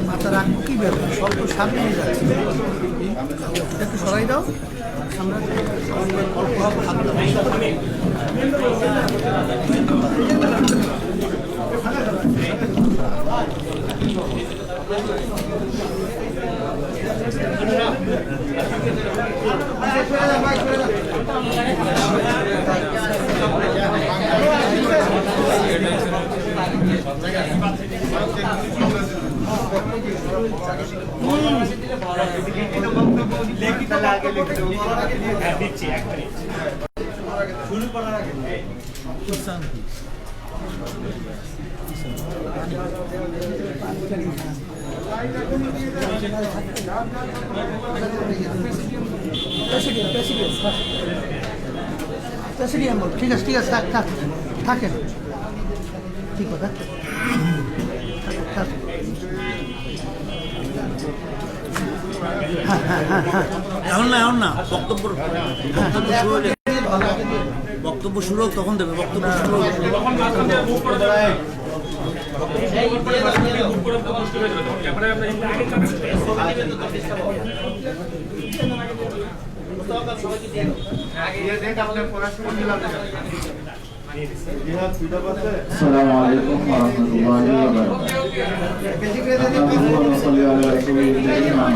মাথা রাখবো কি ব্যাপার, স্বল্প সামনে নিয়ে যাচ্ছে, একটু সরাই দাও সামনে, অল্প হাত ঠিক আছে, ঠিক আছে, থাকেন, ঠিক কথা, এখন না বক্তব্য শুরু হোক, তখন দেবে বক্তব্য শুরু হোক। আসসালামু আলাইকুম ওয়া রাহমাতুল্লাহি ওয়া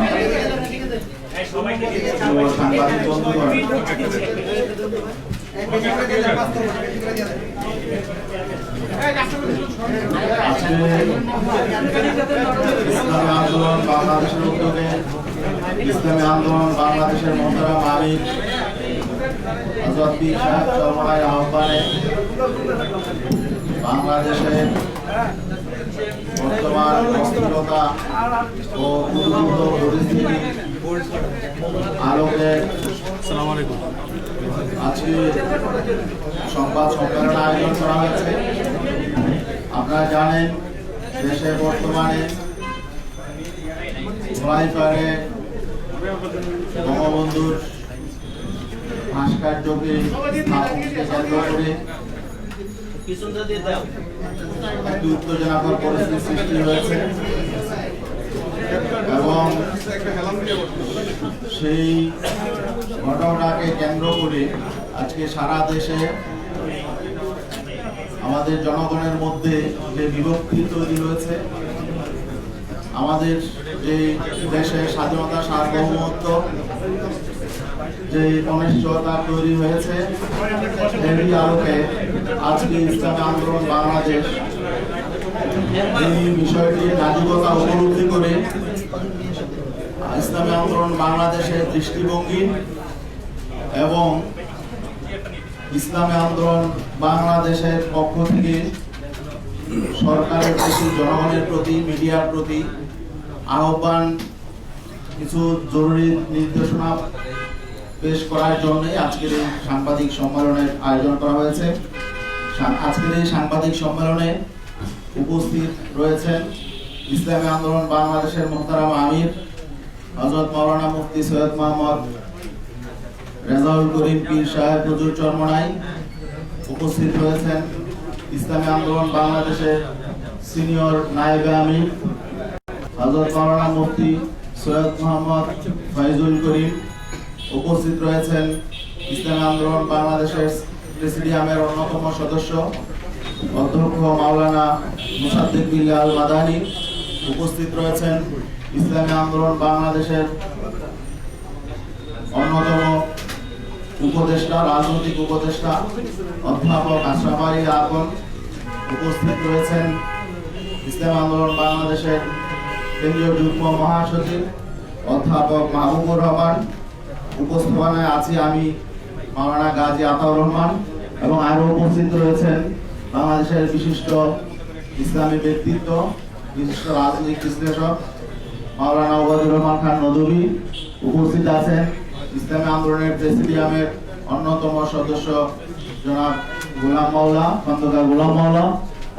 আন্দোলন বাংলাদেশের উদ্যোগে ইসলামী আন্দোলন বাংলাদেশের মোহতারাম আমির হযরত পীর সাহেব চরমনাই আহ্বানে বাংলাদেশের বর্তমান অস্থিরতা ও উদ্ভূত পরিস্থিতি আলোকে আজকে সংবাদ সম্মেলন আয়োজন করা হয়েছে। আপনারা জানেন দেশে বর্তমানে ধোলাইপাড়ে বঙ্গবন্ধুর ভাস্কর্যকে কেন্দ্র করে একটি উত্তেজনাকর পরিস্থিতির সৃষ্টি হয়েছে এবং সেই ঘটনাকে কেন্দ্র করে আজকে সারা দেশে আমাদের জনগণের মধ্যে যে বিভক্তি তৈরি হয়েছে, আমাদের যে দেশের স্বাধীনতা সার্বভৌমত্ব যে অনিশ্চয়তা তৈরি হয়েছে, এরই আলোকে আজকে ইসলামী আন্দোলন বাংলাদেশ এই বিষয়টির নাজুকতা উপলব্ধি করে ইসলামী আন্দোলন বাংলাদেশের দৃষ্টিভঙ্গি এবং ইসলামী আন্দোলন বাংলাদেশের পক্ষ থেকে সরকারের প্রতি, জনগণের প্রতি, মিডিয়ার প্রতি আহ্বান, কিছু জরুরি নির্দেশনা পেশ করার জন্য আজকের এই সাংবাদিক সম্মেলনের আয়োজন করা হয়েছে। আজকের এই সাংবাদিক সম্মেলনে উপস্থিত রয়েছেন ইসলামী আন্দোলন বাংলাদেশের মোহতারাম আমির হযরত মাওলানা মুফতি সৈয়দ মোহাম্মদ রেজাউল করিম পীর সাহেব হুজুর চরমনাই। উপস্থিত রয়েছেন ইসলামী আন্দোলন বাংলাদেশের সিনিয়র নায়েবে আমির হযরত মাওলানা মুফতি সৈয়দ মোহাম্মদ ফয়জুল করিম। উপস্থিত রয়েছেন ইসলামী আন্দোলন বাংলাদেশের প্রেসিডিয়ামের অন্যতম সদস্য অধ্যক্ষ মাওলানা মুসাদ্দিক বিল্লাল মাদানী। উপস্থিত রয়েছেন ইসলামী আন্দোলন বাংলাদেশের অন্যতম উপদেষ্টা, রাজনৈতিক উপদেষ্টা অধ্যাপক আশরাফ আলী আকন। উপস্থিত রয়েছেন ইসলামী আন্দোলন বাংলাদেশের কেন্দ্রীয় যুগ্ম মহাসচিব অধ্যাপক মাহবুবুর রহমান। উপস্থাপনায় আছি আমি মাওলানা গাজী আতাউর রহমান এবং আরো উপস্থিত রয়েছেন বাংলাদেশের বিশিষ্ট ইসলামী ব্যক্তিত্ব, বিশিষ্ট রাজনৈতিক বিশ্লেষক মাওলানা ওবায়দুর রহমান খান নদভী। উপস্থিত আছেন ইসলামী আন্দোলনের প্রেসিডিয়ামের অন্যতম সদস্য জনাব গোলাম মাওলা, খন্দকার গোলাম মাওলা।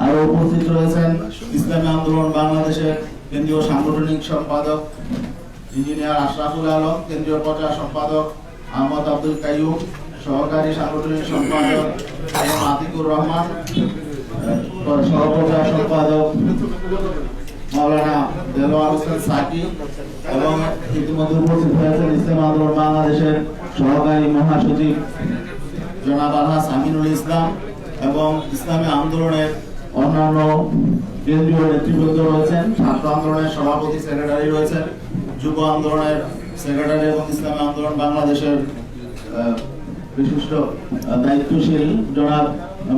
আরো উপস্থিত রয়েছেন ইসলামী আন্দোলন বাংলাদেশের কেন্দ্রীয় সাংগঠনিক সম্পাদক ইঞ্জিনিয়ার আশরাফুল আলম, কেন্দ্রীয় প্রচার সম্পাদক আহমদ আব্দুল কাইয়ুম, সহকারী সাংগঠনিক সম্পাদক এম আতিকুর রহমান, সহপ্রচার সম্পাদক মাওলানা দেলোয়ার হোসেন সাকি এবং ইতিমধ্যে উপস্থিত হয়েছেন ইসলামী আন্দোলন বাংলাদেশের সহকারী মহাসচিব জনাব আলহাজ আমিনুল ইসলাম এবং ইসলামী আন্দোলনের অন্যান্য কেন্দ্রীয় নেতৃবৃন্দ রয়েছেন, ছাত্র আন্দোলনের সভাপতি সেক্রেটারি রয়েছেন, যুব আন্দোলনের সেক্রেটারি এবং ইসলামী আন্দোলন বাংলাদেশের বিশিষ্ট দায়িত্বশীল জনাব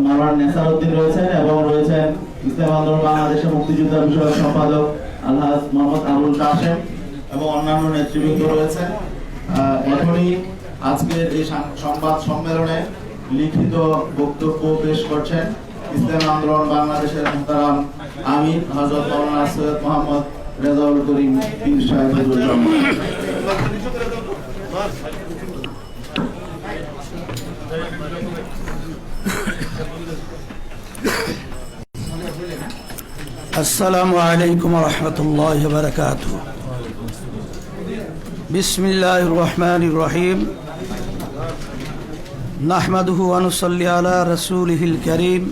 মাওলানা নেসারউদ্দিন রয়েছেন এবং রয়েছেন ইসলামী আন্দোলন বাংলাদেশের মুক্তিযোদ্ধা বিষয়ক সম্পাদক আলহাজ মোহাম্মদ আবুল কাশেম এবং অন্যান্য নেতৃবৃন্দ রয়েছেন। এখনই আজকের এই সংবাদ সম্মেলনে লিখিত বক্তব্য পেশ করছেন ইসলামী আন্দোলন বাংলাদেশের মুহতারাম আমির হযরত মাওলানা সৈয়দ মোহাম্মদ রেজাউল করিম পীর সাহেবুর রহমান। আসসালামু আলাইকুম ওয়া রাহমাতুল্লাহি ওয়া বারাকাতুহু। বিসমিল্লাহির রহমানির রহিম। নাহমাদুহু ওয়া নুসাল্লি আলা রাসূলিহিল কারীম,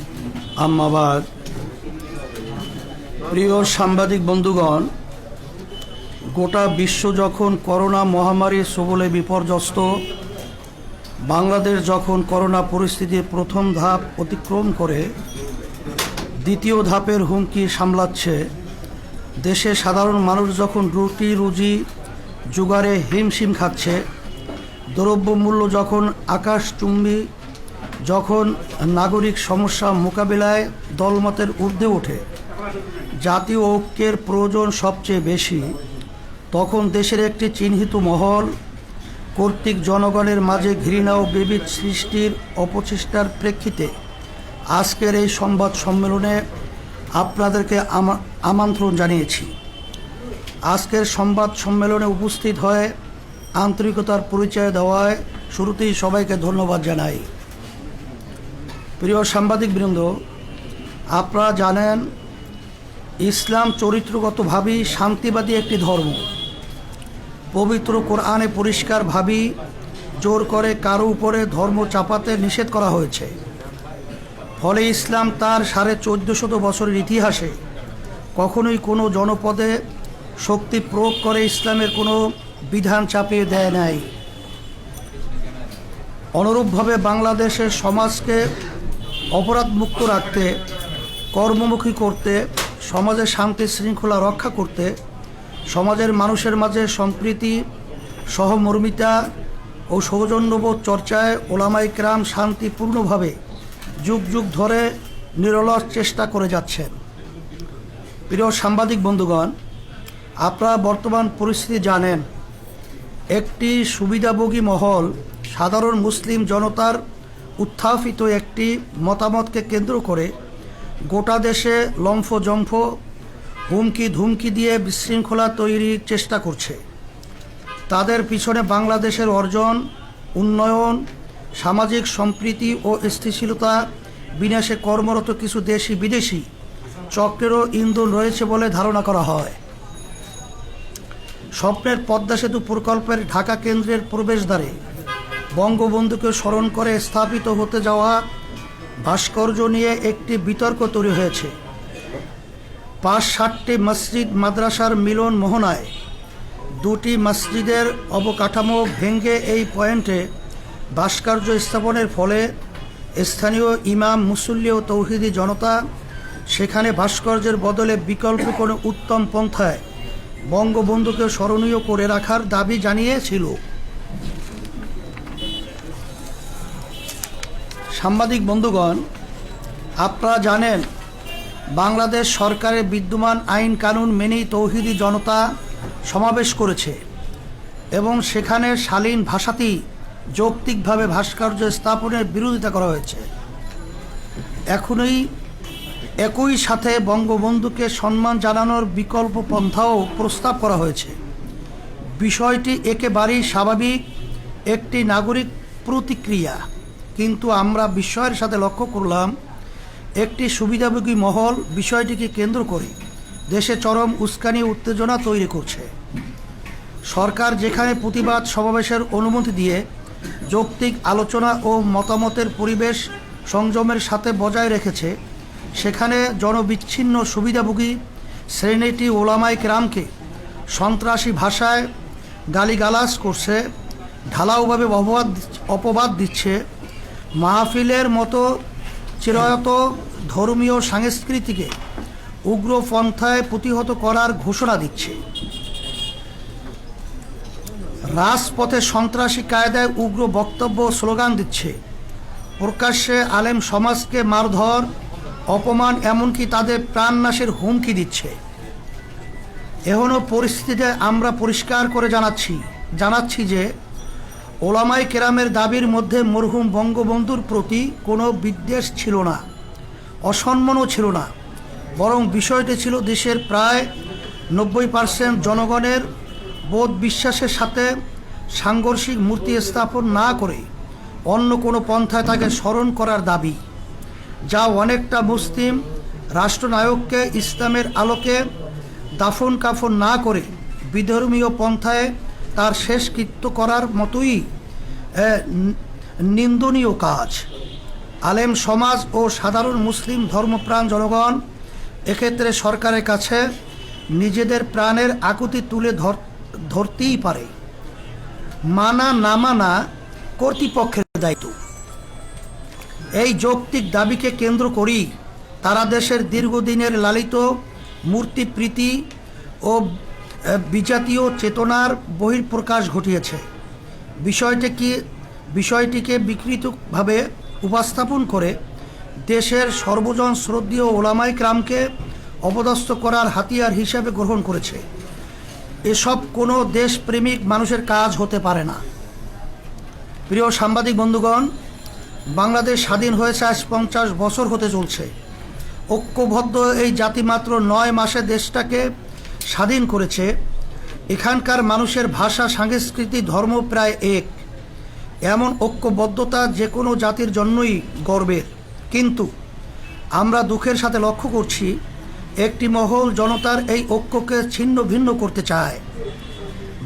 আম্মা বাদ। প্রিয় সাংবাদিক বন্ধুগণ, গোটা বিশ্ব যখন করোনা মহামারীর সবলে বিপর্যস্ত, বাংলাদেশ যখন করোনা পরিস্থিতির প্রথম ধাপ অতিক্রম করে দ্বিতীয় ধাপের হুমকি সামলাচ্ছে, দেশে সাধারণ মানুষ যখন রুটি রুজি জোগাড়ে হিমশিম খাচ্ছে, দ্রব্যমূল্য যখন আকাশচুম্বী, যখন নাগরিক সমস্যা মোকাবিলায় দলমতের ঊর্ধ্বে ওঠে, জাতীয় ঐক্যের প্রয়োজন সবচেয়ে বেশি, তখন দেশের একটি চিহ্নিত মহল কর্তৃক জনগণের মাঝে ঘৃণা ও বিভেদ সৃষ্টির অপচেষ্টার প্রেক্ষিতে আজকের এই সংবাদ সম্মেলনে আপনাদেরকে আমন্ত্রণ জানিয়েছি। আজকের সংবাদ সম্মেলনে উপস্থিত হয়ে আন্তরিকতার পরিচয় দেওয়ায় শুরুতেই সবাইকে ধন্যবাদ জানাই। প্রিয় সাংবাদিকবৃন্দ, আপনারা জানেন ইসলাম চরিত্রগতভাবেই শান্তিবাদী একটি ধর্ম। পবিত্র কোরআনে পরিষ্কারভাবেই জোর করে কারো উপরে ধর্ম চাপাতে নিষেধ করা হয়েছে। ফলে ইসলাম তার 1450 বছরের ইতিহাসে কখনোই কোনো জনপদে শক্তি প্রয়োগ করে ইসলামের কোনো বিধান চাপিয়ে দেয় নাই। অনুরূপভাবে বাংলাদেশের সমাজকে অপরাধমুক্ত রাখতে, কর্মমুখী করতে, সমাজের শান্তি শৃঙ্খলা রক্ষা করতে, সমাজের মানুষের মাঝে সম্প্রীতি, সহমর্মিতা ও সৌজন্যবোধ চর্চায় ওলামায়ে কেরাম শান্তিপূর্ণভাবে যুগ যুগ ধরে নিরলস চেষ্টা করে যাচ্ছেন। প্রিয় সাংবাদিক বন্ধুগণ, আপনারা বর্তমান পরিস্থিতি জানেন। একটি সুবিধাভোগী মহল সাধারণ মুসলিম জনতার উত্থাপিত একটি মতামতকে কেন্দ্র করে গোটা দেশে লম্ফজম্ফ, হুমকি ধুমকি দিয়ে বিশৃঙ্খলা তৈরির চেষ্টা করছে। তাদের পিছনে বাংলাদেশের অর্জন, উন্নয়ন, সামাজিক সম্প্রীতি ও স্থিতিশীলতা বিনাশে কর্মরত কিছু দেশি বিদেশি চক্রেরও ইন্ধন রয়েছে বলে ধারণা করা হয়। স্বপ্নের পদ্মা সেতু প্রকল্পের ঢাকা কেন্দ্রের প্রবেশদ্বারে বঙ্গবন্ধুকে স্মরণ করে স্থাপিত হতে যাওয়া ভাস্কর্য নিয়ে একটি বিতর্ক তৈরি হয়েছে। ৫-৭টি মসজিদ মাদ্রাসার মিলন মোহনায় 2টি মসজিদের অবকাঠামো ভেঙে এই পয়েন্টে ভাস্কর্য স্থাপনের ফলে স্থানীয় ইমাম, মুসল্লি ও তৌহিদি জনতা সেখানে ভাস্কর্যের বদলে বিকল্প কোনো উত্তম পন্থায় বঙ্গবন্ধুকে স্মরণীয় করে রাখার দাবি জানিয়েছিল। সাংবাদিক বন্ধুগণ, আপনারা জানেন বাংলাদেশ সরকারের বিদ্যমান আইন কানুন মেনেই তৌহিদি জনতা সমাবেশ করেছে এবং সেখানে শালীন ভাষাতেই যৌক্তিকভাবে ভাস্কর্য স্থাপনের বিরোধিতা করা হয়েছে। একই সাথে বঙ্গবন্ধুকে সম্মান জানানোর বিকল্প পন্থাও প্রস্তাব করা হয়েছে। বিষয়টি একেবারেই স্বাভাবিক একটি নাগরিক প্রতিক্রিয়া, কিন্তু আমরা বিস্ময়ের সাথে লক্ষ্য করলাম একটি সুবিধাভোগী মহল বিষয়টিকে কেন্দ্র করে দেশে চরম উস্কানি উত্তেজনা তৈরি করছে। সরকার যেখানে প্রতিবাদ সমাবেশের অনুমতি দিয়ে যৌক্তিক আলোচনা ও মতামতের পরিবেশ সংযমের সাথে বজায় রেখেছে, সেখানে জনবিচ্ছিন্ন সুবিধাভোগী শ্রেণীটি ওলামায়ে কেরামকে সন্ত্রাসী ভাষায় গালিগালাজ করছে, ঢালাওভাবে অপবাদ দিচ্ছে, মাহফিলের মতো চিরায়ত ধর্মীয় সংস্কৃতিকে উগ্রপন্থায় প্রতিহত করার ঘোষণা দিচ্ছে, রাজপথে সন্ত্রাসী কায়দায় উগ্র বক্তব্য স্লোগান দিচ্ছে, প্রকাশ্যে আলেম সমাজকে মারধর, অপমান, এমনকি তাদের প্রাণনাশের হুমকি দিচ্ছে। এখনও পরিস্থিতিতে আমরা পরিষ্কার করে জানাচ্ছি যে ওলামায়ে কেরামের দাবির মধ্যে মরহুম বঙ্গবন্ধুর প্রতি কোনো বিদ্বেষ ছিল না, অসম্মানও ছিল না, বরং বিষয়টি ছিল দেশের প্রায় 90% জনগণের বোধ বিশ্বাসের সাথে সাংঘর্ষিক মূর্তি স্থাপন না করে অন্য কোনো পন্থায় তাকে স্মরণ করার দাবি, যা অনেকটা মুসলিম রাষ্ট্রনায়ককে ইসলামের আলোকে দাফন কাফন না করে বিধর্মীয় পন্থায় তার শেষকৃত্য করার মতোই নিন্দনীয় কাজ। আলেম সমাজ ও সাধারণ মুসলিম ধর্মপ্রাণ জনগণ এক্ষেত্রে সরকারের কাছে নিজেদের প্রাণের আকুতি তুলে ধরতেই পারে। মানা না মানা কর্তৃপক্ষের দায়িত্ব। এই যৌক্তিক দাবিকে কেন্দ্র করেই তারা দেশের দীর্ঘদিনের লালিত মূর্তিপ্রীতি ও বিজাতীয় চেতনার বহিঃপ্রকাশ ঘটিয়েছে। বিষয়টিকে বিকৃতভাবে উপস্থাপন করে দেশের সর্বজন শ্রদ্ধেয় ওলামায়ে কেরামকে অপদস্থ করার হাতিয়ার হিসাবে গ্রহণ করেছে। এসব কোনো দেশপ্রেমিক মানুষের কাজ হতে পারে না। প্রিয় সাংবাদিক বন্ধুগণ, বাংলাদেশ স্বাধীন হয়েছে আজ 50 বছর হতে চলছে। ঐক্যবদ্ধ এই জাতি মাত্র 9 মাসে দেশটাকে স্বাধীন করেছে। এখানকার মানুষের ভাষা, সংস্কৃতি, ধর্ম প্রায় এক। এমন ঐক্যবদ্ধতা যে কোনো জাতির জন্যই গর্বের। কিন্তু আমরা দুঃখের সাথে লক্ষ্য করছি একটি মহল জনতার এই ঐক্যকে ছিন্ন ভিন্ন করতে চায়।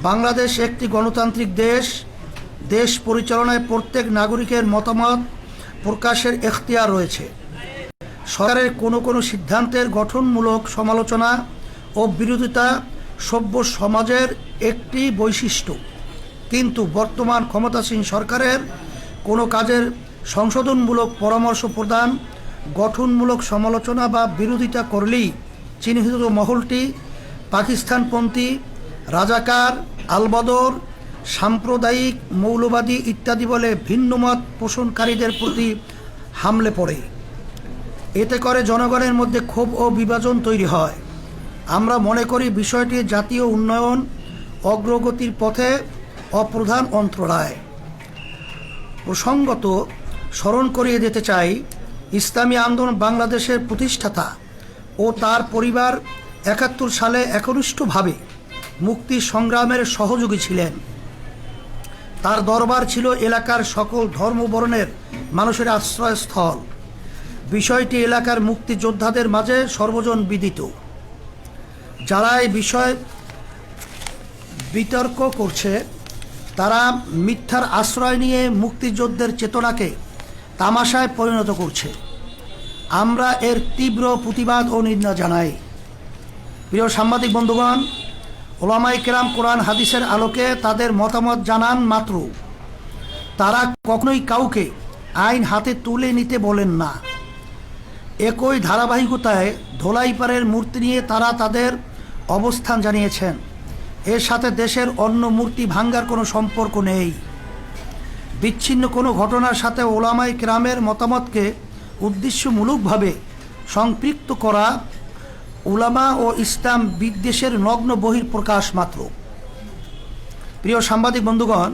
বাংলাদেশ একটি গণতান্ত্রিক দেশ। দেশ পরিচালনায় প্রত্যেক নাগরিকের মতামত প্রকাশের এখতিয়ার রয়েছে। সরকারের কোনো সিদ্ধান্তের গঠনমূলক সমালোচনা ও বিরোধিতা সভ্য সমাজের একটি বৈশিষ্ট্য। কিন্তু বর্তমান ক্ষমতাসীন সরকারের কোনো কাজের সংশোধনমূলক পরামর্শ প্রদান, গঠনমূলক সমালোচনা বা বিরোধিতা করলেই চিহ্নিত মহলটি পাকিস্তানপন্থী, রাজাকার, আলবদর, সাম্প্রদায়িক, মৌলবাদী ইত্যাদি বলে ভিন্নমত পোষণকারীদের প্রতি হামলে পড়ে। এতে করে জনগণের মধ্যে ক্ষোভ ও বিভাজন তৈরি হয়। আমরা মনে করি বিষয়টি জাতীয় উন্নয়ন অগ্রগতির পথে অপ্রধান অন্তরায়। প্রসঙ্গত স্মরণ করিয়ে দিতে চাই, ইসলামী আন্দোলন বাংলাদেশের প্রতিষ্ঠাতা ও তার পরিবার 71 সালে একনিষ্ঠভাবে মুক্তি সংগ্রামের সহযোগী ছিলেন। তার দরবার ছিল এলাকার সকল ধর্মবর্ণের মানুষের আশ্রয়স্থল। বিষয়টি এলাকার মুক্তিযোদ্ধাদের মাঝে সর্বজন বিদিত। যারা এই বিষয়ে বিতর্ক করছে তারা মিথ্যার আশ্রয় নিয়ে মুক্তিযুদ্ধের চেতনাকে তামাশায় পরিণত করছে। আমরা এর তীব্র প্রতিবাদ ও নিন্দা জানাই। প্রিয় সাংবাদিক বন্ধুগণ, ওলামায়ে কেরাম কোরআন হাদিসের আলোকে তাদের মতামত জানান মাত্র তারা কখনোই কাউকে আইন হাতে তুলে নিতে বলেন না। একই ধারাবাহিকতায় ধোলাইপাড়ের মূর্তি নিয়ে তারা তাদের অবস্থান জানিয়েছেন। এর সাথে দেশের অন্য মূর্তি ভাঙ্গার কোনো সম্পর্ক নেই। বিচ্ছিন্ন কোনো ঘটনার সাথে ওলামায়ে কেরামের মতামতকে উদ্দেশ্যমূলকভাবে সম্পৃক্ত করা উলামা ও ইসলাম বিদ্বেষের নগ্ন বহিঃপ্রকাশ মাত্র। প্রিয় সাংবাদিক বন্ধুগণ,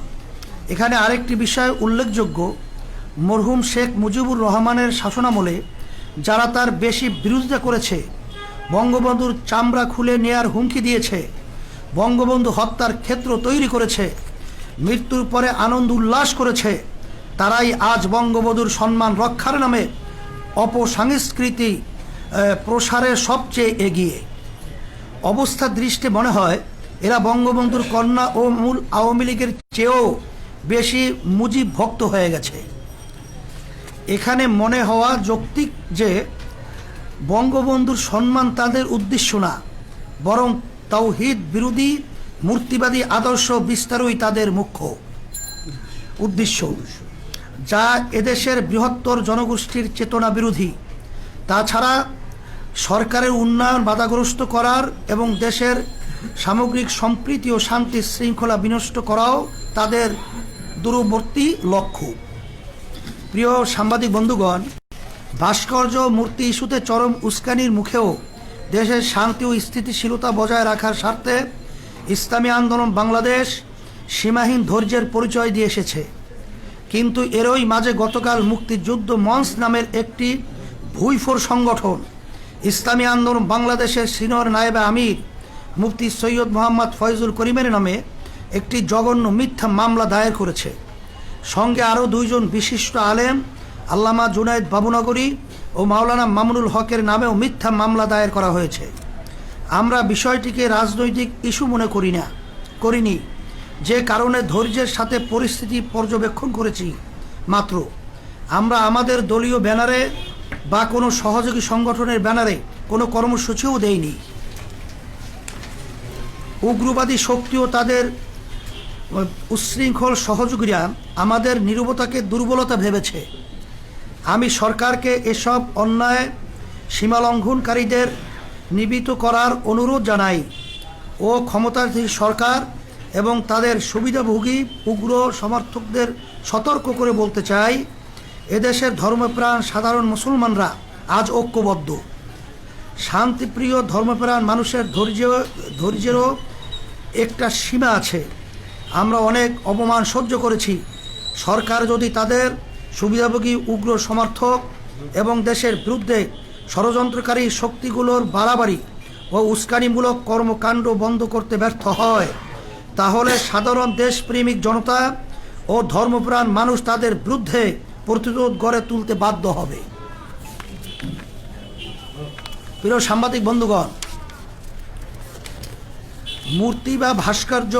এখানে আরেকটি বিষয় উল্লেখযোগ্য। মরহুম শেখ মুজিবুর রহমানের শাসনামলে যারা তার বেশি বিরোধিতা করেছে, বঙ্গবন্ধুর চামড়া খুলে নেয়ার হুমকি দিয়েছে, বঙ্গবন্ধু হত্যার ক্ষেত্র তৈরি করেছে, মৃত্যুর পরে আনন্দ উল্লাস করেছে, তারাই আজ বঙ্গবধূর সম্মান রক্ষার নামে অপসংস্কৃতি প্রসারে সবচেয়ে এগিয়ে। অবস্থার দৃষ্টি মনে হয় এরা বঙ্গবন্ধুর কন্যা ও মূল আওয়ামী লীগের চেয়েও বেশি মুজিব ভক্ত হয়ে গেছে। এখানে মনে হওয়া যৌক্তিক যে বঙ্গবন্ধুর সম্মান তাদের উদ্দেশ্য না, বরং তাওহীদ বিরোধী মূর্তিবাদী আদর্শ বিস্তারই তাদের মুখ্য উদ্দেশ্য, যা এদেশের বৃহত্তর জনগোষ্ঠীর চেতনা বিরোধী। তাছাড়া সরকারের উন্নয়ন বাধাগ্রস্ত করার এবং দেশের সামগ্রিক সম্প্রীতি ও শান্তি শৃঙ্খলা বিনষ্ট করাও তাদের দূরবর্তী লক্ষ্য। প্রিয় সাংবাদিক বন্ধুগণ, ভাস্কর্য মূর্তি ইস্যুতে চরম উস্কানির মুখেও দেশের শান্তি ও স্থিতিশীলতা বজায় রাখার স্বার্থে ইসলামী আন্দোলন বাংলাদেশ সীমাহীন ধৈর্যের পরিচয় দিয়ে এসেছে। কিন্তু এরই মাঝে গতকাল মুক্তিযুদ্ধ মঞ্চ নামের একটি ভুইফোর সংগঠন ইসলামী আন্দোলন বাংলাদেশের সিনিয়র নায়েবে আমির মুফতি সৈয়দ মোহাম্মদ ফয়জুল করিমের নামে একটি জঘন্য মিথ্যা মামলা দায়ের করেছে। সঙ্গে আরও দুইজন বিশিষ্ট আলেম আল্লামা জুনায়েদ বাবুনগরী ও মাওলানা মামুনুল হকের নামেও মিথ্যা মামলা দায়ের করা হয়েছে। আমরা বিষয়টিকে রাজনৈতিক ইস্যু মনে করিনি, যে কারণে ধৈর্যের সাথে পরিস্থিতি পর্যবেক্ষণ করেছি মাত্র। আমরা আমাদের দলীয় ব্যানারে বা কোনো সহযোগী সংগঠনের ব্যানারে কোনো কর্মসূচিও দেইনি। উগ্রবাদী শক্তি ও তাদের উচ্ছৃঙ্খল সহযোগীরা আমাদের নীরবতাকে দুর্বলতা ভেবেছে। আমি সরকারকে এসব অন্যায় সীমালঙ্ঘনকারীদের নিবৃত্ত করার অনুরোধ জানাই ও ক্ষমতাধীন সরকার এবং তাদের সুবিধাভোগী উগ্র সমর্থকদের সতর্ক করে বলতে চাই, এদেশের ধর্মপ্রাণ সাধারণ মুসলমানরা আজ ঐক্যবদ্ধ। শান্তিপ্রিয় ধর্মপ্রাণ মানুষের ধৈর্যেরও একটা সীমা আছে। আমরা অনেক অপমান সহ্য করেছি। সরকার যদি তাদের সুবিধাভোগী উগ্র সমর্থক এবং দেশের বিরুদ্ধে ষড়যন্ত্রকারী শক্তিগুলোর বাড়াবাড়ি ও উস্কানিমূলক কর্মকাণ্ড বন্ধ করতে ব্যর্থ হয়, তাহলে সাধারণ দেশপ্রেমিক জনতা ও ধর্মপ্রাণ মানুষ তাদের বিরুদ্ধে প্রতিরোধ গড়ে তুলতে বাধ্য হবে। প্রিয় সাংবাদিক বন্ধুগণ, মূর্তি বা ভাস্কর্য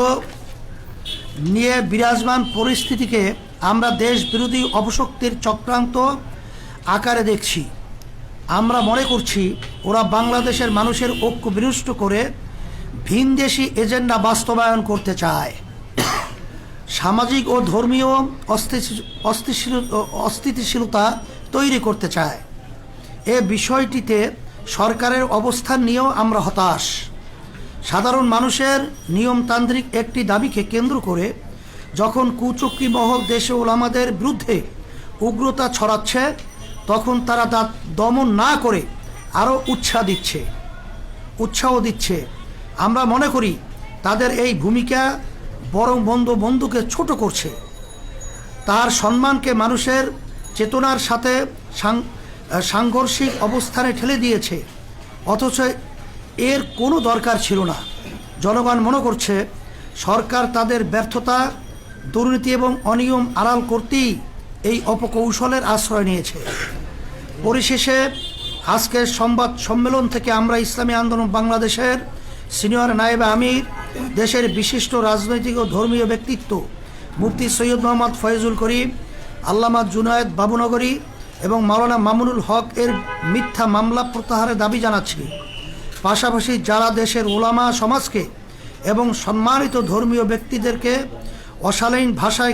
নিয়ে বিরাজমান পরিস্থিতিকে আমরা দেশ বিরোধী অপশক্তির চক্রান্ত আকারে দেখছি। আমরা মনে করছি ওরা বাংলাদেশের মানুষের ঐক্য বিনষ্ট করে ভিনদেশি এজেন্ডা বাস্তবায়ন করতে চায়, সামাজিক ও ধর্মীয় অস্থিতিশীলতা তৈরি করতে চায়। এ বিষয়টিতে সরকারের অবস্থান নিয়েও আমরা হতাশ। সাধারণ মানুষের নিয়মতান্ত্রিক একটি দাবিকে কেন্দ্র করে যখন কুচক্রী মহল দেশে ওলামাদের বিরুদ্ধে উগ্রতা ছড়াচ্ছে, তখন তারা তা দমন না করে আরও উৎসাহ দিচ্ছে। আমরা মনে করি তাদের এই ভূমিকা বরং বন্ধুকে ছোট করছে, তার সম্মানকে মানুষের চেতনার সাথে সাংঘর্ষিক অবস্থানে ঠেলে দিয়েছে, অথচ এর কোনো দরকার ছিল না। জনগণ মনে করছে সরকার তাদের ব্যর্থতা, দুর্নীতি এবং অনিয়ম আড়াল করতেই এই অপকৌশলের আশ্রয় নিয়েছে। পরিশেষে আজকের সংবাদ সম্মেলন থেকে আমরা ইসলামী আন্দোলন বাংলাদেশের সিনিয়র নায়েবে আমির, দেশের বিশিষ্ট রাজনৈতিক ও ধর্মীয় ব্যক্তিত্ব মুফতি সৈয়দ মোহাম্মদ ফয়জুল করিম, আল্লামা জুনায়েদ বাবুনগরী এবং মাওলানা মামুনুল হক এর মিথ্যা মামলা প্রত্যাহারের দাবি জানাচ্ছি। পাশাপাশি যারা দেশের ওলামা সমাজকে এবং সম্মানিত ধর্মীয় ব্যক্তিদেরকে অশালীন ভাষায়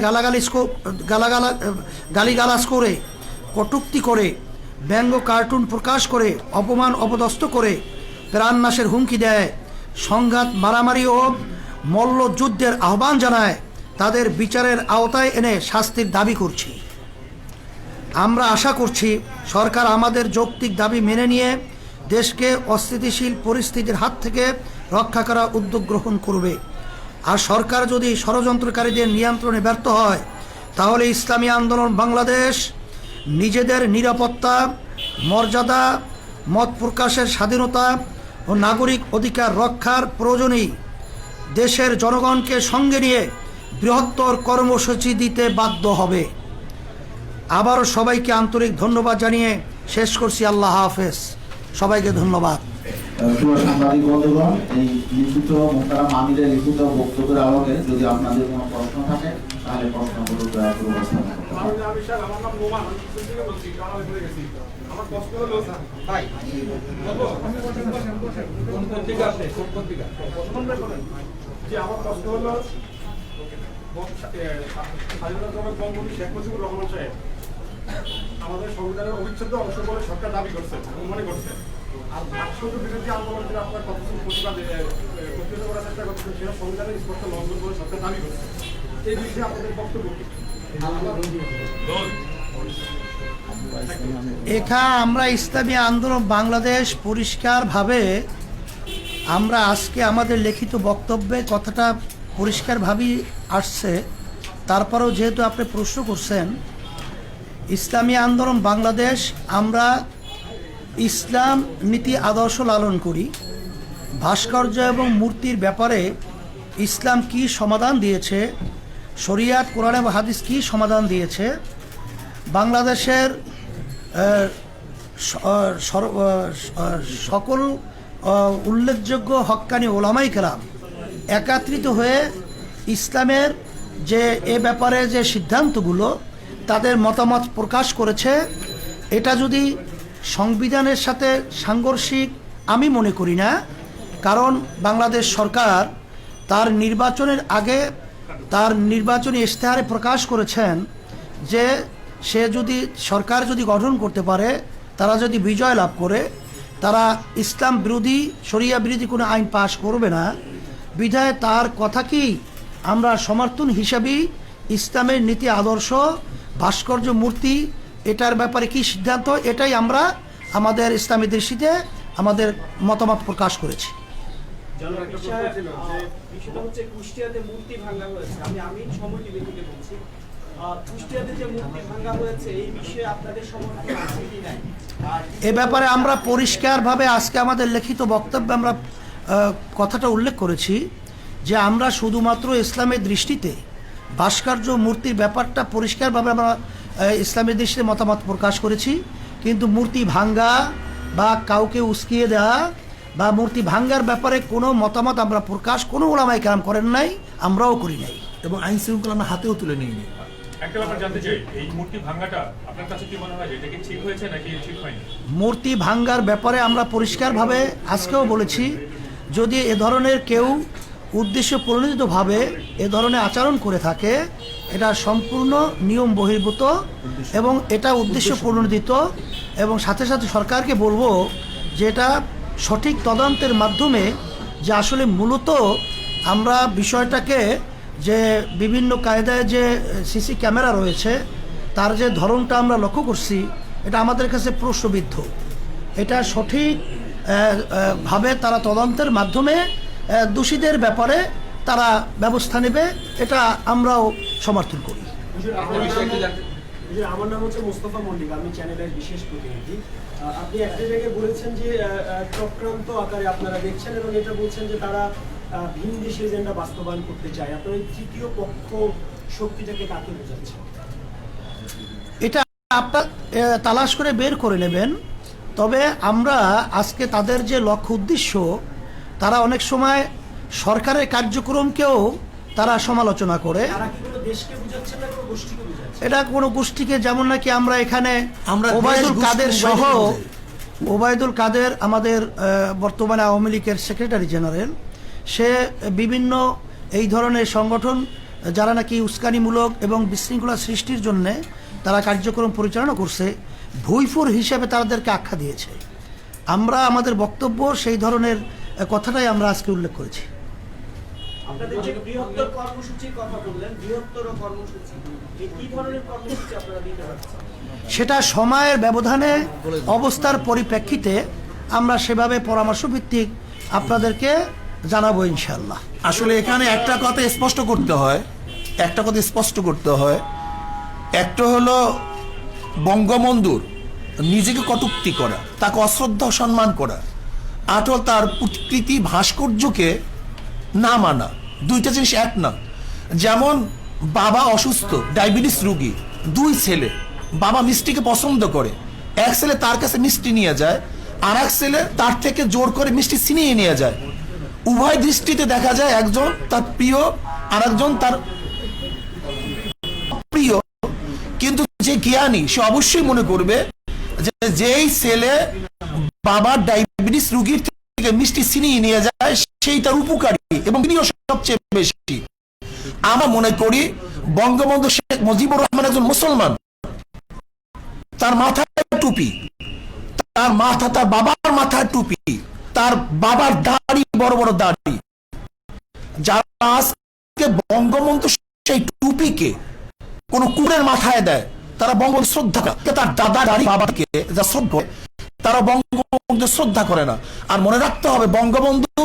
গালিগালাজ করে, কটূক্তি করে, ব্যঙ্গ কার্টুন প্রকাশ করে, অপমান অপদস্থ করে, প্রাণনাশের হুমকি দেয়, সংঘাত মারামারি ও মল্লযুদ্ধের আহ্বান জানায়, তাদের বিচারের আওতায় এনে শাস্তির দাবি করছি। আমরা আশা করছি সরকার আমাদের যৌক্তিক দাবি মেনে নিয়ে দেশকে অস্থিতিশীল পরিস্থিতির হাত থেকে রক্ষা করার উদ্যোগ গ্রহণ করবে। আর সরকার যদি ষড়যন্ত্রকারীদের নিয়ন্ত্রণে ব্যর্থ হয়, তাহলে ইসলামী আন্দোলন বাংলাদেশ নিজেদের নিরাপত্তা, মর্যাদা, মত প্রকাশের স্বাধীনতা ও নাগরিক অধিকার রক্ষার প্রয়োজনেই দেশের জনগণকে সঙ্গে নিয়ে বৃহত্তর কর্মসূচি দিতে বাধ্য হবে। আবারও সবাইকে আন্তরিক ধন্যবাদ জানিয়ে শেষ করছি। আল্লাহ হাফেজ, সবাইকে ধন্যবাদ। প্রিয় সাংবাদিক বন্ধুগণ, এই লিখিত মোহতারাম আমিরের লিখিত বক্তব্যের আলোকে যদি আপনাদের কোনো প্রশ্ন থাকে তাহলে প্রশ্নগুলো দয়া করে উপস্থাপন করুন। আমার নাম নোমান, আমি স্কুল থেকে বলছি, কারণ আমি ভুলে গেছি। আমার প্রশ্ন হলো ভাই কোন পত্রিকা আছে, কোন পত্রিকা যে আমার প্রশ্ন হলো স্বাধীনতা বঙ্গবন্ধু শেখ মুজিবুর রহমান সাহেব আমাদের সংবিধানের অবিচ্ছেদ্য অংশ বলে সরকার দাবি করছে এবং মনে করছে, আর ভাস্কর্য বিরোধী আন্দোলনের আপনার কতজন প্রতিবাদ করার চেষ্টা করছেন, সেটা সংবিধানের স্পষ্ট লঙ্ঘন বলে সরকার দাবি করছে। এই বিষয়ে আপনাদের বক্তব্য কি? এখানে আমরা ইসলামী আন্দোলন বাংলাদেশ পরিষ্কারভাবে আমরা আজকে আমাদের লিখিত বক্তব্যে কথাটা পরিষ্কারভাবেই আসছে। তারপরেও যেহেতু আপনি প্রশ্ন করছেন, ইসলামী আন্দোলন বাংলাদেশ আমরা ইসলাম নীতি আদর্শ লালন করি। ভাস্কর্য এবং মূর্তির ব্যাপারে ইসলাম কি সমাধান দিয়েছে, শরিয়াত কোরআন এবং হাদিস কি সমাধান দিয়েছে, বাংলাদেশের সকল উল্লেখযোগ্য হক্কানি ওলামাই কেরাম একত্রিত হয়ে ইসলামের যে এ ব্যাপারে যে সিদ্ধান্তগুলো তাদের মতামত প্রকাশ করেছে, এটা যদি সংবিধানের সাথে সাংঘর্ষিক আমি মনে করি না। কারণ বাংলাদেশ সরকার তার নির্বাচনের আগে তার নির্বাচনী ইশতেহারে প্রকাশ করেছেন যে সে যদি সরকার যদি গঠন করতে পারে, তারা যদি বিজয় লাভ করে, তারা ইসলাম বিরোধী শরিয়া বিরোধী কোনো আইন পাশ করবে না। বিধায় তার কথাকেই আমরা সমর্থন হিসাবেই ইসলামের নীতি আদর্শ, ভাস্কর্য, মূর্তি এটার ব্যাপারে কি সিদ্ধান্ত, এটাই আমরা আমাদের ইসলামী দৃষ্টিতে আমাদের মতামত প্রকাশ করেছি। বিষয়টা হচ্ছে কুষ্টিয়াতে মূর্তি ভাঙা হয়েছে। আমি সময় টিভি থেকে বলছি, কুষ্টিয়াতে যে মূর্তি ভাঙা হয়েছে এই বিষয়ে আপনাদের সমর্থন আছে কি নাই? এ ব্যাপারে আমরা পরিষ্কারভাবে আজকে আমাদের লিখিত বক্তব্যে আমরা কথাটা উল্লেখ করেছি যে আমরা শুধুমাত্র ইসলামের দৃষ্টিতে ভাস্কর্য মূর্তির ব্যাপারটা পরিষ্কারভাবে আমরা ইসলামের দৃষ্টিতে মতামত প্রকাশ করেছি। কিন্তু মূর্তি ভাঙ্গা বা কাউকে উস্কিয়ে দেওয়া বা মূর্তি ভাঙ্গার ব্যাপারে কোনো মতামত আমরা প্রকাশ কোনো ওলামায়ে কেরাম করেন নাই, আমরাও করি নাই এবং আইন শৃঙ্খলা আমরা হাতেও তুলে নিইনি। একটা ব্যাপার জানতে চাই, এই মূর্তি ভাঙাটা আপনার কাছে কি মনে হয় এটা কি ঠিক হয়েছে নাকি ঠিক হয়নি? মূর্তি ভাঙ্গার ব্যাপারে আমরা পরিষ্কারভাবে আজকেও বলেছি, যদি এ ধরনের কেউ উদ্দেশ্য প্রণোদিতভাবে এ ধরনের আচরণ করে থাকে, এটা সম্পূর্ণ নিয়ম বহির্ভূত এবং এটা উদ্দেশ্য প্রণোদিত। এবং সাথে সাথে সরকারকে বলবো যে এটা সঠিক তদন্তের মাধ্যমে যে আসলে মূলত আমরা বিষয়টাকে যে বিভিন্ন কায়দায় যে সিসি ক্যামেরা রয়েছে তার যে ধরনটা আমরা লক্ষ্য করছি, এটা আমাদের কাছে প্রশ্নবিদ্ধ। এটা সঠিক ভাবে তারা তদন্তের মাধ্যমে দোষীদের ব্যাপারে তারা ব্যবস্থা নেবে, এটা আমরাও সমর্থন করি। আমার নাম হচ্ছে মোস্তফা মল্লিক, আমি চ্যানেলের বিশেষ প্রতিনিধি। আপনি একটা জায়গায় বলেছেন যে চক্রান্ত আকারে আপনারা দেখছেন এবং এটা বলছেন যে তারা ভিন দেশি এজেন্ডা বাস্তবায়ন করতে চায়। আপনার এই তৃতীয় পক্ষ শক্তিটাকে কাকে বোঝাচ্ছেন? এটা আপনার তালাশ করে বের করে নেবেন। তবে আমরা আজকে তাদের যে লক্ষ্য উদ্দেশ্য, তারা অনেক সময় সরকারের কার্যক্রমকেও তারা সমালোচনা করে। তারা কি কোনো দেশকে বোঝাচ্ছেন না কোনো গোষ্ঠীকে বোঝাচ্ছেন? এটা কোনো গোষ্ঠীকে, যেমন নাকি আমরা এখানে আমরা ওবায়দুল দেশ, কাদের গোষ্ঠী, সহ, উভয়কে ওবায়দুল কাদের আমাদের বর্তমানে আওয়ামী লীগের সেক্রেটারি জেনারেল, সে বিভিন্ন এই ধরনের সংগঠন যারা নাকি উস্কানিমূলক এবং বিশৃঙ্খলা সৃষ্টির জন্য তারা কার্যক্রম পরিচালনা করছে, ভুইফুর হিসেবে তাদেরকে আখ্যা দিয়েছে। আমরা আমাদের বক্তব্য সেই ধরনের কথাটাই আমরা আজকে উল্লেখ করেছি। আপনাদের যে বৃহত্তর কর্মসূচির কথা বললেন, বৃহত্তর কর্মসূচি, এই কি ধরনের কর্মসূচি আপনারা দিতে পারছেন? সেটা সময়ের ব্যবধানে অবস্থার পরিপ্রেক্ষিতে আমরা সেভাবে পরামর্শ ভিত্তিক আপনাদেরকে জানাবো ইনশাআল্লাহ। আসলে এখানে একটা কথা স্পষ্ট করতে হয়, একটা হলো বঙ্গবন্ধুর নিজেকে কটূক্তি করা, তাকে অশ্রদ্ধা সম্মান করা, আর হলো তার প্রকৃতি ভাস্কর্যকে না মানা। দুইটা জিনিস এক না। যেমন বাবা অসুস্থ, ডায়াবেটিস রোগী, 2 ছেলে, বাবা মিষ্টিকে পছন্দ করে, এক ছেলে তার কাছে মিষ্টি নিয়ে যায়, আর এক ছেলে তার থেকে জোর করে মিষ্টি ছিনিয়ে নিয়ে যায়। উভয় দৃষ্টিতে দেখা যায় একজন তার প্রিয় আর একজন তার প্রিয়, কিন্তু যে জ্ঞানী সে অবশ্যই মনে করবে যে যেই ছেলে বাবার ডায়াবেটিস রোগীর থেকে মিষ্টি ছিনিয়ে নিয়ে যায় সেই তার উপকারী এবং তিনিও সবচেয়ে বেশি। আমরা মনে করি বঙ্গবন্ধু শেখ মুজিবুর রহমান একজন মুসলমান, তার মাথায় টুপি, তার বাবার মাথায় টুপি, তার বাবার দাড়ি বড় বড় দাড়ি। যারা আজকে বঙ্গবন্ধু সেই টুপিকে কোন কুকুরের মাথায় দেয় তারা বঙ্গবন্ধু শ্রদ্ধা করে, তার দাদা দাড়ি বাবাকে যা শ্রদ্ধা, তারা বঙ্গবন্ধু শ্রদ্ধা করে না। আর মনে রাখতে হবে বঙ্গবন্ধু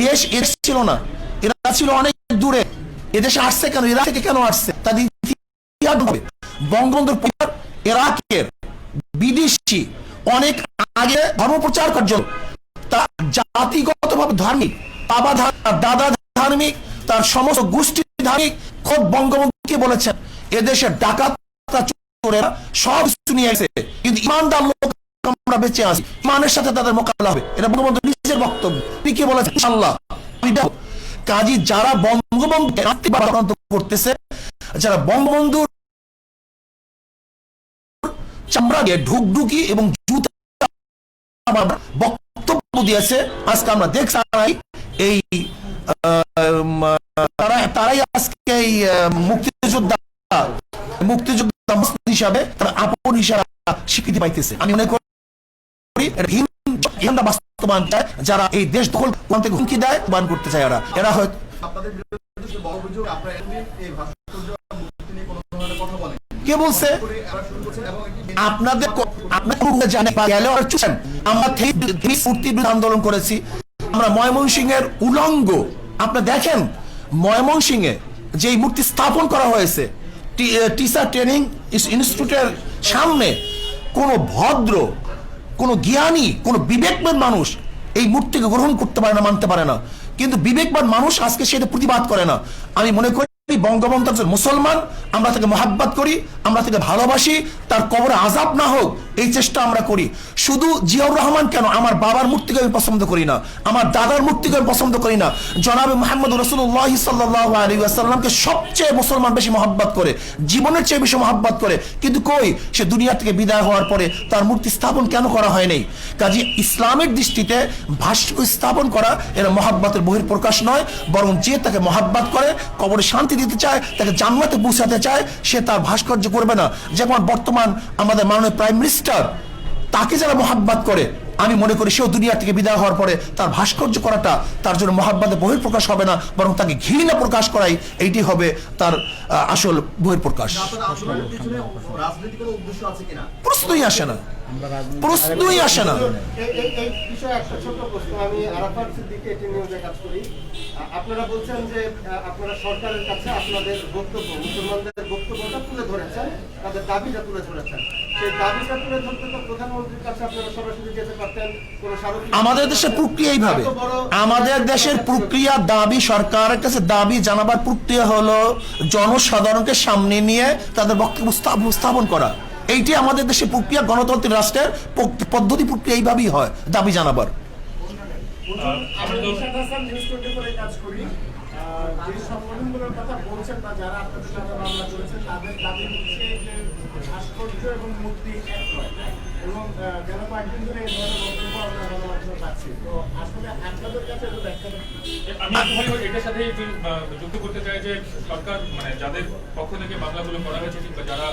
দেশ ছিল না, এরা ছিল অনেক দূরে। এদেশে আসছে কেন, ইরাক থেকে কেন আসছে তাদের ইতিহাস হবে। বঙ্গবন্ধুর পরিবার ইরাকের বিদেশি অনেক আগে ধর্ম প্রচার করার জন্য, তার জাতিগতভাবে ধার্মিক, বাবা দাদা ধার্মিক, তার সমস্ত গোষ্ঠী ধার্মিক। খোদ বঙ্গবন্ধুকে বলেছেন এদেশের ডাকাত চোরেরা সব কিছু নিয়ে এসে, কিন্তু ইমানদার লোক আমরা বেঁচে আছি, ইমানের সাথে তাদের মোকাবিলা হবে। এটা বঙ্গবন্ধু নিজের বক্তব্য। তিনি কি বলেছেন? ইনশাআল্লাহ। কাজী যারা বঙ্গবন্ধুকে আক্রান্ত করতেছে, যারা বঙ্গবন্ধুর চামড়া দিয়ে ঢুকঢুকি এবং জুতা বক্তব্য দিয়েছে, আজকে আমরা দেখছি এই তারাই আজকে এই মুক্তিযোদ্ধা হিসাবে তারা আপন হিসাবে স্বীকৃতি পাইতেছে। আমি মনে করি বাস্তবায়ন চায়, যারা এই দেশ দখল থেকে হুমকি দেয় বান করতে চায়, এরা হয়তো কে বলছে আপনাদের আন্দোলন করেছি আমরা ময়মনসিংহের উলঙ্গ। আপনারা দেখেন ময়মনসিংহে যে মূর্তি স্থাপন করা হয়েছে টিচার ট্রেনিং ইনস্টিটিউটের সামনে, কোন ভদ্র, কোন জ্ঞানী, কোন বিবেকবান মানুষ এই মূর্তিকে গ্রহণ করতে পারে না, মানতে পারে না। কিন্তু বিবেকবান মানুষ আজকে সেটা প্রতিবাদ করে না। আমি মনে করি বঙ্গবন্ধু একজন মুসলমান, আমরা তাকে মহাব্বত করি, আমরা তাকে ভালোবাসি, তার কবরে আযাব না হোক এই চেষ্টা আমরা করি। শুধু জিয়াউর রহমান কেন, আমার বাবার মূর্তিকে আমি পছন্দ করি না, আমার দাদার মূর্তিকে আমি পছন্দ করি না। জনাবে মুহাম্মদ রাসূলুল্লাহ সাল্লাল্লাহু আলাইহি ওয়াসাল্লামকে সবচেয়ে মুসলমান বেশি মহব্বত করে, জীবনের চেয়ে বেশি মহব্বত করে, কিন্তু কই সে দুনিয়া থেকে বিদায় হওয়ার পরে তার মূর্তি স্থাপন কেন করা হয় নাই? কাজে ইসলামের দৃষ্টিতে ভাস্কর্য স্থাপন করা এরা মহব্বতের বহিঃপ্রকাশ নয়, বরং যে তাকে মহব্বত করে, কবরে শান্তি দিতে চায়, তাকে জান্নাতে পৌঁছাতে চায়, সে তার ভাস্কর্য করবে না। যেমন বর্তমান আমাদের মাননীয় প্রাইম মিনিস্টার, তাকে যারা মহাব্বত করে, আমি মনে করি সেও দুনিয়া থেকে বিদায় হওয়ার পরে তার ভাস্কর্য করাটা তার জন্য মহাব্বতের বহিঃপ্রকাশ হবে না, বরং তাকে ঘৃণা প্রকাশ করাই এইটি হবে তার আসল বহিঃপ্রকাশ। প্রশ্নই আসে না, প্রশ্নই আসে না। এই বিষয়ে একটা ছোট প্রশ্ন, আমি আরাফাত সিদ্দিকী এটি নিউজে কাজ করি। আপনারা বলছেন যে আপনারা সরকারের কাছে আপনাদের বক্তব্য, মুসলমানদের বক্তব্যটা তুলে ধরেছেন, তাদের দাবিটা তুলে ধরেছেন। সেই দাবিটা তুলে ধরতে তো প্রধানমন্ত্রীর কাছে আপনারা সরাসরি যেতে পারতেন। আমাদের দেশের প্রক্রিয়া এইভাবে, আমাদের দেশের প্রক্রিয়া দাবি, সরকারের কাছে দাবি জানাবার প্রক্রিয়া হলো জনসাধারণকে সামনে নিয়ে তাদের বক্তব্য উপস্থাপন করা। এইটি আমাদের দেশের প্রক্রিয়া, গণতান্ত্রিক রাষ্ট্রের পদ্ধতি প্রক্রিয়া এইভাবেই হয় দাবি জানাবার। যে সংগঠনগুলোর কথা বলছেন বা যারা আপনাদের সাথে মামলা করেছেন, তাদের দাবি হচ্ছে যে ভাস্কর্য এবং মূর্তি এক নয়, এবং গেল কয়েকদিন ধরে এই ধরনের বক্তব্য আমরা গণমাধ্যমে পাচ্ছি। তো আসলে আপনাদের কাছে একটু ব্যাখ্যা আমি এটার সাথে যুক্ত করতে চাই যে সরকার, মানে যাদের পক্ষ থেকে মামলাগুলো করা হয়েছে কিংবা যারা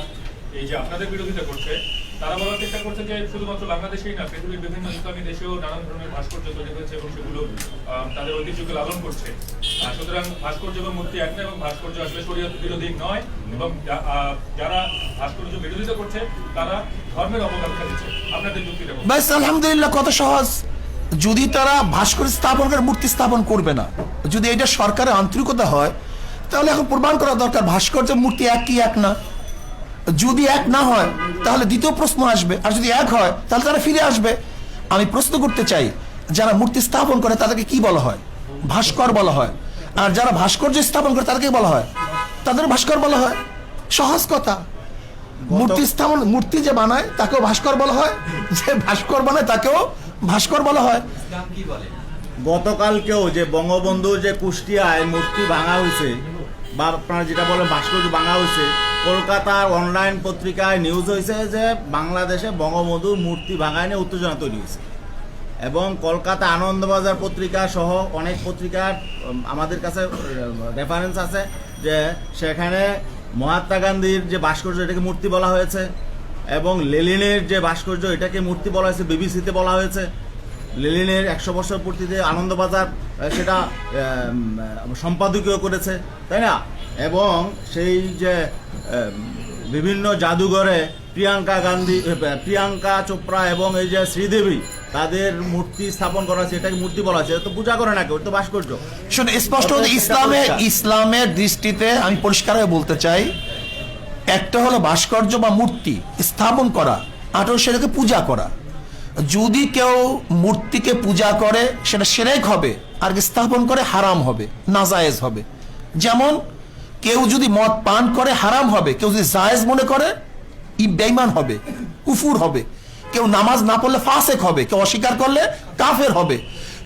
এই যে আপনাদের বিরোধিতা করছে, তারা বলার চেষ্টা করছে যে শুধুমাত্র বাংলাদেশেই না, পৃথিবীর বিভিন্ন ইসলামী দেশেও নানান ধরনের ভাস্কর্য তৈরি হয়েছে এবং সেগুলো তাদের ঐতিহ্যকে লালন করছে। সুতরাং ভাস্কর্য এবং মূর্তি এক না, এবং ভাস্কর্য আসলে শরীয়ত বিরোধী নয়, এবং যারা ভাস্কর্য বিরোধিতা করছে তারা ধর্মের অবজ্ঞা দিচ্ছে। আপনাদের যুক্তিটা ব্যাস, আলহামদুলিল্লাহ, কত সহজ। যদি তারা ভাস্কর্য স্থাপন করে মূর্তি স্থাপন করবে না, যদি এটা সরকারের আন্তরিকতা হয়, তাহলে এখন প্রমাণ করা দরকার ভাস্কর্য মূর্তি এক কি এক না। যদি এক না হয় তাহলে দ্বিতীয় প্রশ্ন আসবে, আর যদি এক হয় তাহলে তারা ফিরে আসবে। আমি প্রশ্ন করতে চাই, যারা মূর্তি স্থাপন করে তাদেরকে কি বলা হয়? ভাস্কর বলা হয়। আর যারা ভাস্কর্য স্থাপন করে তাদেরকে বলা হয়, তাদের ভাস্কর বলা হয়। সহজ কথা। মূর্তি স্থাপন, মূর্তি যে বানায় তাকেও ভাস্কর বলা হয়, যে ভাস্কর বানায় তাকেও ভাস্কর বলা হয়। গতকালকেও যে বঙ্গবন্ধু যে কুষ্টিয়ায় মূর্তি ভাঙা হয়েছে বা আপনারা যেটা বলেন ভাস্কর্য ভাঙা হয়েছে, কলকাতার অনলাইন পত্রিকায় নিউজ হয়েছে যে বাংলাদেশে বঙ্গবন্ধুর মূর্তি ভাঙায় নিয়ে উত্তেজনা তৈরি হয়েছে। এবং কলকাতা আনন্দবাজার পত্রিকা সহ অনেক পত্রিকার আমাদের কাছে রেফারেন্স আছে যে সেখানে মহাত্মা গান্ধীর যে ভাস্কর্য এটাকে মূর্তি বলা হয়েছে, এবং লেনিনের যে ভাস্কর্য এটাকে মূর্তি বলা হয়েছে, বিবিসিতে বলা হয়েছে। লেনিনের 100 বছর পূর্তিতে আনন্দবাজার সেটা সম্পাদকীয় করেছে, তাই না? এবং সেই যে বিভিন্ন জাদুঘরে প্রিয়াঙ্কা চোপড়া এবং এই যে শ্রীদেবী তাদের মূর্তি স্থাপন করা হয়েছে, এটাকে মূর্তি বলা হয়েছে। তো পূজা করে না কেউ, তো ভাস্কর্য। শুনে স্পষ্ট ইসলামের দৃষ্টিতে আমি পরিষ্কারভাবে বলতে চাই, একটা হলো ভাস্কর্য বা মূর্তি স্থাপন করা, আর সেটাকে পূজা করা। যদি কেউ মূর্তিকে পূজা করে সেটা শিরক হবে, আর স্থাপন করে হারাম হবে, নাজায়েজ হবে। যেমন কেউ যদি মদ পান করে হারাম হবে, কেউ যদি জায়েজ মনে করে বেঈমান হবে, কুফুর হবে। কেউ নামাজ না পড়লে ফাসেক হবে, কেউ অস্বীকার করলে কাফের হবে।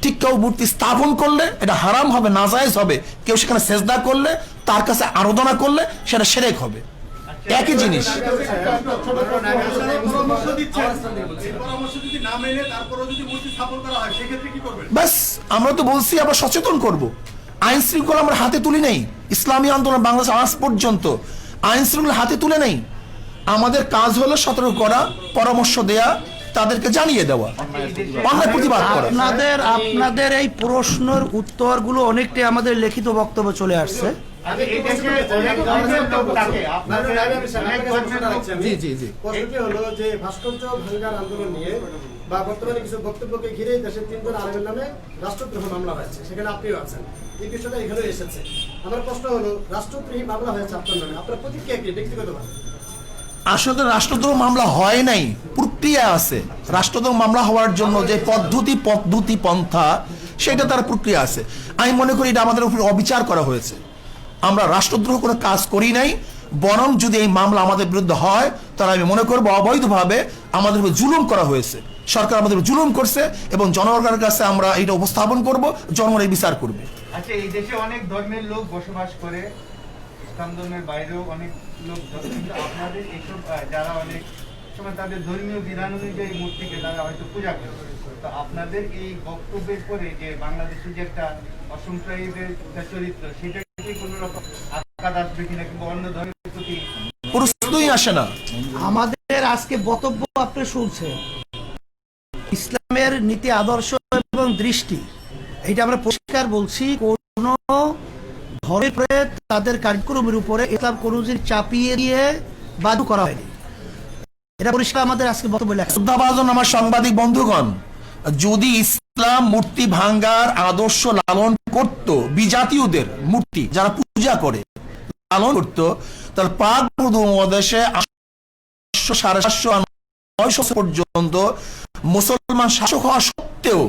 ঠিক কেউ মূর্তি স্থাপন করলে এটা হারাম হবে, নাজায়েজ হবে। কেউ সেখানে সেজদা করলে, তার কাছে আরাধনা করলে সেটা শিরক হবে। একই জিনিস। ব্যাস, আমরা তো বলছি আবার সচেতন করব। আইন শৃঙ্খলা আমরা হাতে তুলি নেই। ইসলামী আন্দোলন বাংলাদেশ আজ পর্যন্ত আইন শৃঙ্খলা হাতে তুলে নেই। আমাদের কাজ হলো সতর্ক করা, পরামর্শ দেয়া, তাদেরকে জানিয়ে দেওয়া, অন্যায় প্রতিবাদ করা। আপনাদের এই প্রশ্নের উত্তরগুলো অনেকটাই আমাদের লিখিত বক্তব্য চলে আসছে। হলো যে ভাস্কর্য ভাঙার আন্দোলন নিয়ে বা বর্তমানে কিছু বক্তব্যকে ঘিরে দেশের 3 জন আলেমের নামে রাষ্ট্রদ্রোহ মামলা হয়েছে, সেখানে আপনিও আছেন। এই বিষয়টা এখানে এসেছে। আমার প্রশ্ন হলো, রাষ্ট্রদ্রোহী মামলা হয়েছে আপনার নামে, আপনার প্রতিক্রিয়া কি ব্যক্তিগতভাবে? আসলে রাষ্ট্রদ্রোহ মামলা হয় নাই, প্রক্রিয়া আছে। রাষ্ট্রদ্রোহ মামলা হওয়ার জন্য যে পদ্ধতি পন্থা, সেটা তার প্রক্রিয়া আছে। আমি মনে করি এটা আমাদের উপর অবিচার করা হয়েছে। আমরা রাষ্ট্রদ্রোহ কোনো কাজ করি নাই, বরং যদি এই মামলা আমাদের বিরুদ্ধে হয় তাহলে আমি মনে করবো অবৈধভাবে আমাদের উপর জুলুম করা হয়েছে। সরকার আমাদের জুলুম করছে এবং জনগণের কাছে আমরা এটা উপস্থাপন করব, জনগণ এই বিচার করবে। আচ্ছা, এই দেশে অনেক ধর্মের লোক বসবাস করে, ইসলাম ধর্মের বাইরেও অনেক লোক, কিন্তু আপনাদের এইসব যারা অনেক সময় তাদের ধর্মীয় বিধান অনুযায়ী মূর্তিকে তারা হয়তো পূজা করে, তো আপনাদের এই বক্তব্যের পরে যে বাংলাদেশের যে একটা অসম্প্রদায়ের চরিত্র, সেটা কি কোনো রকম আঘাত আসবে কিনা, কিংবা অন্য ধর্মের প্রতি প্রশ্নই আসে না। আমাদের আজকে বক্তব্য আপনি শুনছেন, ইসলামের নীতি আদর্শ এবং দৃষ্টি, এটা আমরা পরিষ্কার বলছি। কোন ধর্মের উপরে, তাদের কার্যক্রমের উপরে ইসলাম কোন জিনিস চাপিয়ে দিয়ে বাধ্য করা হয়নি। এটা পরিষ্কার আমাদের আজকে বক্তব্য লেখা। শ্রদ্ধাভাজন আমার সাংবাদিক বন্ধুগণ, যদি ইসলাম মূর্তি ভাঙ্গার আদর্শ লালন করত, বিজাতীয়দের মূর্তি যারা পূজা করে লালন করত, তাহলে পাক উপমহাদেশে 750-900 পর্যন্ত মুসলমান শাসক হওয়া সত্ত্বেও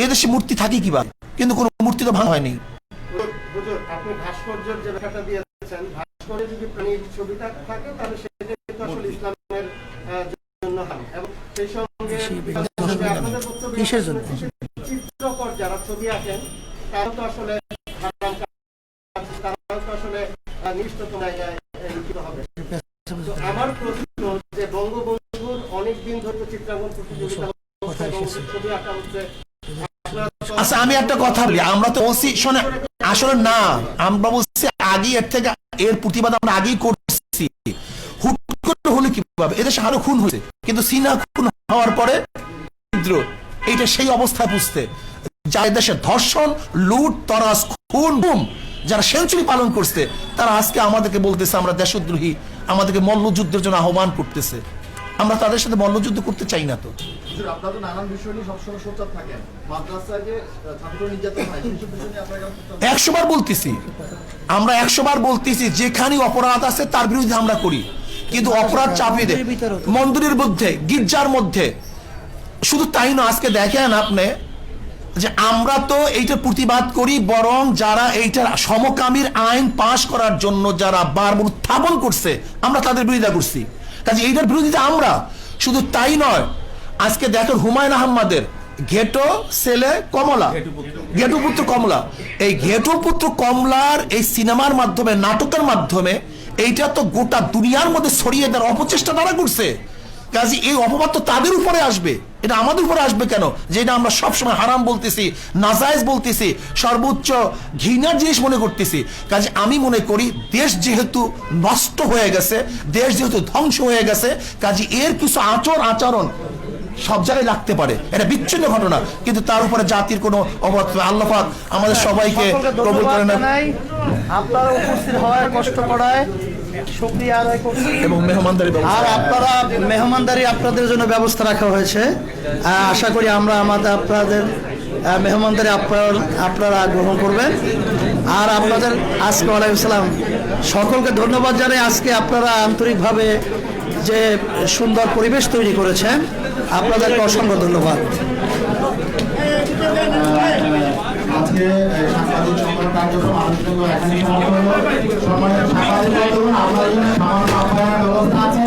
এদেশে মূর্তি থাকি কিভাবে? কিন্তু কোন মূর্তি তো ভাঙা হয়নি। আপনি ভাস্কর্যের যে ব্যাখ্যাটা দিয়েছেন, ভাস্কর্যে যদি প্রাণীর ছবিটা থাকে তাহলে সেটা কিন্তু আসলে ইসলামের জন্য হারাম। এবং সেই সঙ্গে আপনাদের বক্তব্য, কিসের জন্য? চিত্রকর যারা ছবি আঁকেন তারা তো আসলে হারাম, তারা তো আসলে নিষ্ঠতম জায়গায় লিখিত হবে। তো আমার প্রশ্ন যে বঙ্গবন্ধুর অনেকদিন ধরে চিত্রাঙ্কন প্রতিযোগিতা হচ্ছে, ছবি আঁকা হচ্ছে। আচ্ছা, আমি একটা কথা বলি, আমরা তো বলছি শোনে, আসলে না, আমরা বলছি আগে এর থেকে এর প্রতিবাদ আমরা আগেই করছি। হুট করে হলে কিভাবে? এদেশে আরো খুন হয়েছে, কিন্তু সিনা খুন হওয়ার পরে এইটা সেই অবস্থায় পুষতে, যা দেশে ধর্ষণ, লুট, তরাস, খুন, গুম যারা সেঞ্চুরি পালন করছে, তারা আজকে আমাদেরকে বলতেছে আমরা দেশদ্রোহী, আমাদেরকে মল্লযুদ্ধের জন্য আহ্বান করতেছে। আমরা তাদের সাথে মল্লযুদ্ধ করতে চাই না। তো আপনারা তো নানান বিষয় নিয়ে সবসময় সোচ্চার থাকেন, মাদ্রাসায় যে ছাত্র নির্যাতন হয় সেইসব বিষয় নিয়ে আপনারা 100 বার বলতেছি, আমরা 100 বার বলতেছি, যেখানে অপরাধ আছে তার বিরুদ্ধে আমরা করি, কিন্তু অপরাধ চাপিয়ে দেয় মন্দিরের মধ্যে, গির্জার মধ্যে। শুধু তাই না, আজকে দেখেন আপনি যে আমরা তো এইটার প্রতিবাদ করি, বরং যারা এইটার সমকামীর আইন পাশ করার জন্য যারা বারবার উত্থাপন করছে আমরা তাদের বিরোধিতা করছি। কাজে এইটার বিরোধিতা আমরা, শুধু তাই নয়, আজকে দেখেন হুমায়ুন আহমেদের ঘেটো ছেলে কমলা, ঘেটুপুত্র কমলা, এই ঘেটুপুত্র কমলার এই সিনেমার মাধ্যমে, নাটকের মাধ্যমে এইটা তো গোটা দুনিয়ার মধ্যে ছড়িয়ে দেওয়ার অপচেষ্টা তারা করছে। কাজে এই অপবাদ তো তাদের উপরে আসবে, এটা আমাদের উপরে আসবে কেন? যেটা আমরা সবসময় হারাম বলতেছি, নাজায়েজ বলতেছি, সর্বোচ্চ ঘৃণার জিনিস মনে করতেছি। কাজে আমি মনে করি দেশ যেহেতু নষ্ট হয়ে গেছে, দেশ যেহেতু ধ্বংস হয়ে গেছে, কাজে এর কিছু আচরণ সব জায়গায় লাগতে পারে, এটা বিচ্ছিন্ন ঘটনা, কিন্তু তার উপরে জাতির কোনো অবদান। আল্লাহ পাক আমাদের সবাইকে কবুল করে নেন। আপনারা উপস্থিত হওয়ায়, কষ্ট করায় শুকরিয়া আদায় করছি। এবং মেহমানদারি আর আপনারা মেহমানদারি আপনাদের জন্য ব্যবস্থা রাখা হয়েছে। আশা করি আপনাদের মেহমানদারি আপনারা গ্রহণ করবেন। আর আপনাদের আজকে ওয়ালাইকুম সালাম, সকলকে ধন্যবাদ জানাই। আজকে আপনারা আন্তরিকভাবে যে সুন্দর পরিবেশ তৈরি করেছেন, আপনাদেরকে অসংখ্য ধন্যবাদ। আজকে সাংবাদিক সম্মেলন কার্যক্রম আনুষ্ঠানিক এখানে সমাপ্ত হলো। সাংবাদিক বন্ধুগণ, আপনাদের জন্য সামান্য আপ্যায়নের ব্যবস্থা আছে।